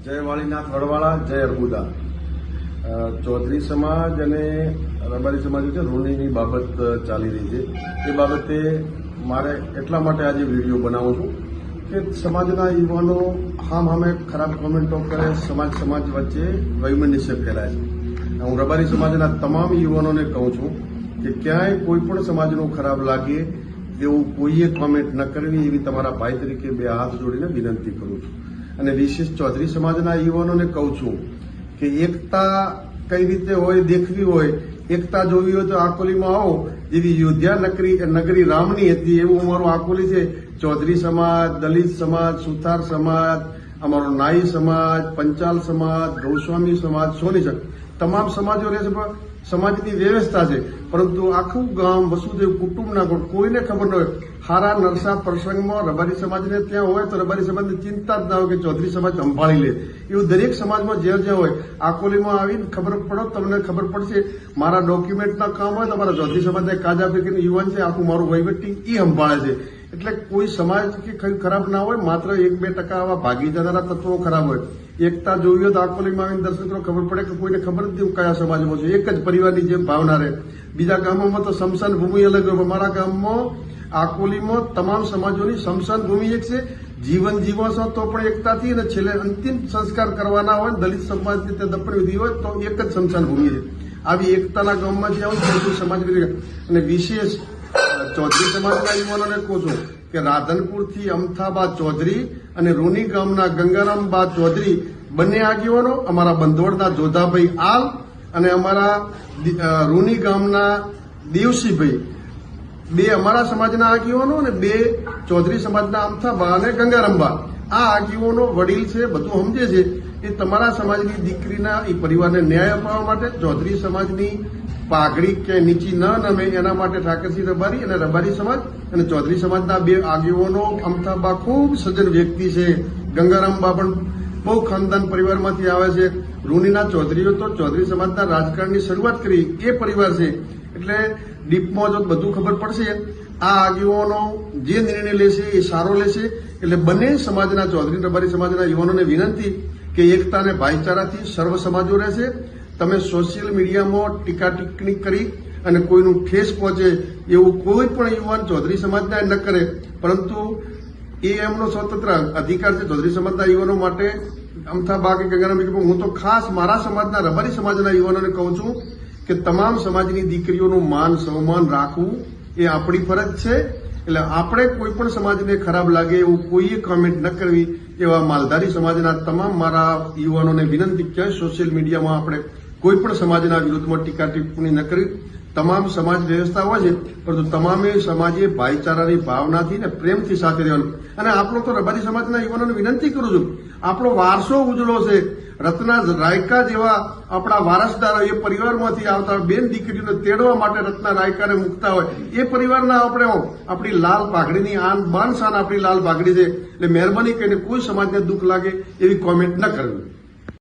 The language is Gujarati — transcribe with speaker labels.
Speaker 1: જય વાળીનાથ વડવાળા, જય અર્બુદા. ચૌધરી સમાજ અને રબારી સમાજ છે રૂણીની બાબત ચાલી રહી છે. એ બાબતે મારે એટલા માટે આજે વિડીયો બનાવું છું કે સમાજના યુવાનો સામે ખરાબ કોમેન્ટો કરે, સમાજ વચ્ચે વૈમનસ્ય ફેલાય છે. હું રબારી સમાજના તમામ યુવાનોને કહું છું કે ક્યાંય કોઈ પણ સમાજનું ખરાબ લાગે એવું કોઈએ કોમેન્ટ ન કરવી, એવી તમારા ભાઈ તરીકે બે હાથ જોડીને વિનંતી કરું છું. અને વિશેષ ચૌધરી સમાજના યુવાનોને કહું છું કે એકતા કઈ રીતે હોય દેખવી હોય, એકતા જોવી હોય તો આકોલીમાં આવો. જેવી યોધ્યા નગરી રામની હતી એવું અમારું આકોલી છે. ચૌધરી સમાજ, દલિત સમાજ, સુથાર સમાજ, અમારો નાઈ સમાજ, પંચાલ સમાજ, ગૌસ્વામી સમાજ, સોની તમામ સમાજો રહે છે. સમાજની વ્યવસ્થા છે, પરંતુ આખું ગામ વસુદેવ કુટુંબના કોઈને ખબર ન હોય. હારા નરસા પ્રસંગમાં રબારી સમાજને ત્યાં હોય તો રબારી સમાજની ચિંતા જ ના હોય કે ચૌધરી સમાજ સંભાળી લે. એવું દરેક સમાજમાં જ્યાં હોય આકોલીમાં આવીને ખબર પડો, તમને ખબર પડશે. મારા ડોક્યુમેન્ટના કામ હોય તો મારા ચૌધરી સમાજના કાજા પૈકીનું યુવાન છે, આખું મારું વહીવટી એ સંભાળે છે. એટલે કોઈ સમાજ કે કઈ ખરાબ ના હોય, માત્ર 1-2% આવા ભાગી જનારા તત્વો ખરાબ હોય. એકતા જોવી હોય તો આકોલીમાં આવીને દર્શન કરો, ખબર પડે કે કોઈને ખબર નથી કયા સમાજમાં છે. એક જ પરિવારની જેમ ભાવના રહે. બીજા ગામોમાં તો સ્મશાન ભૂમિ અલગ હોય, મારા ગામમાં આકોલીમાં તમામ સમાજોની સ્મશાન ભૂમિ એક છે. જીવન જીવો છો તો પણ એકતાથી, અને છેલ્લે અંતિમ સંસ્કાર કરવાના હોય દલિત સમાજની ત્યાં દફન વિધિ હોય તો એક જ સ્મશાન ભૂમિ છે. આવી એકતાના ગામમાંથી આવું સમાજ અને વિશેષ ચૌધરી સમાજના યુવાનોને કહું છું કે રાધનપુરથી અમથાબા ચૌધરી અને રૂની ગામના ગંગારામબા ચૌધરી બંને આગેવાનો, અમારા બંધોડના જોધાભાઈ આલ અને અમારા રૂની ગામના દેવસીભાઈ, બે અમારા સમાજના આગેવાનો અને બે ચૌધરી સમાજના અમથાબા અને ગંગારામબા. આ આગેવાનો વડીલ છે, બધું સમજે છે. એ તમારા સમાજની દીકરીના એ પરિવારને ન્યાય અપાવવા માટે ચૌધરી સમાજની પાઘડી કે નીચી ન નમે એના માટે ઠાકરસિંહ રબારી અને રબારી સમાજ અને ચૌધરી સમાજના બે આગેવાનો. અમથાબા ખૂબ સજ્જન વ્યક્તિ છે, ગંગારામબા પણ બહુ ખાનદાન પરિવારમાંથી આવે છે. રૂનીના ચૌધરીઓ તો ચૌધરી સમાજના રાજકારણની શરૂઆત કરી એ પરિવાર છે. એટલે ડીપમાં જો બધું ખબર પડશે, આ આગેવાનો જે નિર્ણય લેશે એ સારો લેશે. એટલે બંને સમાજના ચૌધરી રબારી સમાજના યુવાનોને વિનંતી કે એકતા અને ભાઈચારાથી સર્વ સમાજો રહેશે. તમે સોશિયલ મીડિયામાં ટીકા ટિપ્પણી કરી અને કોઈનું ઠેસ પહોંચે એવું કોઈ પણ યુવાન ચૌધરી સમાજના ન કરે, પરંતુ એ એમનો સ્વતંત્ર અધિકાર છે. ચૌધરી સમાજના યુવાનો માટે અમથાબા કે ગંગારામ, હું તો ખાસ મારા સમાજના રબારી સમાજના યુવાનોને કહું છું કે તમામ સમાજની દીકરીઓનું માન સન્માન રાખવું એ આપણી ફરજ છે. એટલે આપણે કોઈ પણ સમાજને ખરાબ લાગે એવું કોઈએ કોમેન્ટ ન કરવી, એવા માલધારી સમાજના તમામ મારા યુવાનોને વિનંતી. ક્યાંય સોશિયલ મીડિયામાં આપણે કોઈ પણ સમાજના વિરુદ્ધમાં ટીકા ટિપ્પણી ન કરી. તમામ સમાજ વ્યવસ્થા હોય છે, પરંતુ તમામે સમાજે ભાઈચારાની ભાવનાથી ને પ્રેમથી સાથે રહેવાનું. અને આપણો તો રબારી સમાજના યુવાનોને વિનંતી કરું છું, આપણો વારસો ઉજળો છે. રત્ના રાયકા જેવા આપણા વારસદારો એ પરિવારમાંથી આવતા બેન દીકરીઓને તેડવા માટે રત્ના રાયકાને મૂકતા હોય એ પરિવારના આપણે આપણી લાલ પાઘડીની આન બાન શાન આપણી લાલ પાઘડી છે. એટલે મહેરબાની કરીને કોઈ સમાજને દુઃખ લાગે એવી કોમેન્ટ ન કરવી.